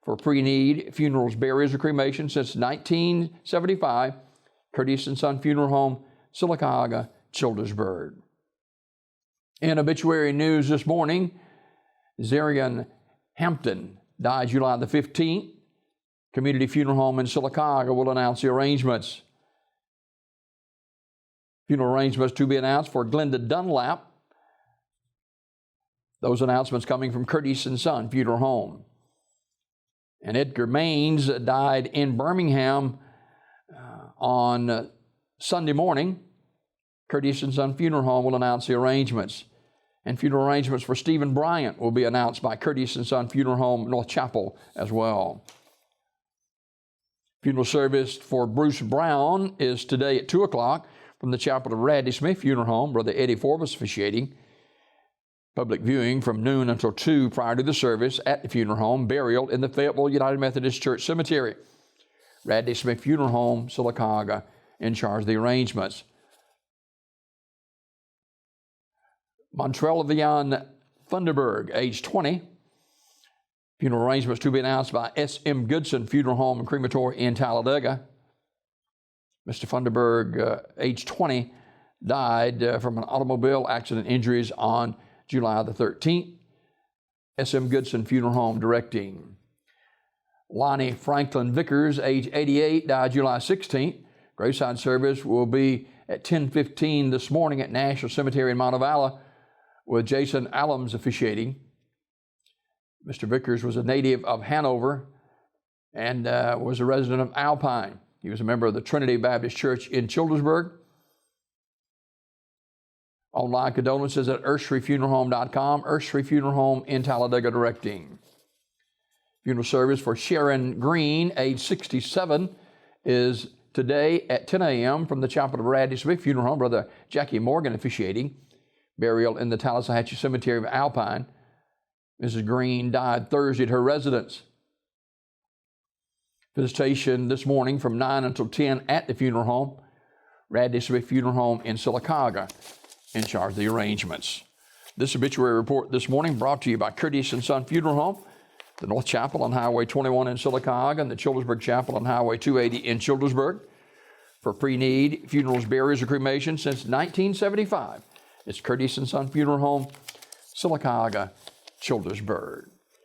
for pre-need funerals, burials, or cremation since 1975. Curtis and Son Funeral Home, Sylacauga, Childersburg. In obituary news this morning, Zarian Hampton died July the 15th. Community Funeral Home in Sylacauga will announce the arrangements. Funeral arrangements to be announced for Glenda Dunlap. Those announcements coming from Curtis and Son Funeral Home. And Edgar Maines died in Birmingham on Sunday morning. Curtis and Son Funeral Home will announce the arrangements. And funeral arrangements for Stephen Bryant will be announced by Curtis and Son Funeral Home, North Chapel as well. Funeral service for Bruce Brown is today at 2 o'clock from the chapel of Radley Smith Funeral Home. Brother Eddie Forbes officiating. Public viewing from noon until 2 prior to the service at the funeral home. Burial in the Fayetteville United Methodist Church Cemetery. Radley Smith Funeral Home, Sylacauga, in charge of the arrangements. Montrevion Funderburg, age 20. Funeral arrangements to be announced by S.M. Goodson Funeral Home and Crematory in Talladega. Mr. Funderburg, age 20, died from an automobile accident injuries on July the 13th. S.M. Goodson Funeral Home directing. Lonnie Franklin Vickers, age 88, died July 16th. Graveside service will be at 10:15 this morning at National Cemetery in Montevallo with Jason Allums officiating. Mr. Vickers was a native of Hanover and was a resident of Alpine. He was a member of the Trinity Baptist Church in Childersburg. Online condolences at earthstreetfuneralhome.com. Earth Street Funeral Home in Talladega directing. Funeral service for Sharon Green, age 67, is today at 10 a.m. from the chapel of Radley Smith Funeral Home. Brother Jackie Morgan officiating. Burial in the Tallahatchie Cemetery of Alpine. Mrs. Green died Thursday at her residence. Visitation this morning from 9 until 10 at the funeral home. Radley Smith Funeral Home in Sylacauga, in charge of the arrangements. This obituary report this morning brought to you by Curtis and Son Funeral Home, the North Chapel on Highway 21 in Sylacauga, and the Childersburg Chapel on Highway 280 in Childersburg. For pre-need funerals, burials, or cremation since 1975, it's Curtis and Son Funeral Home, Sylacauga, Childersburg.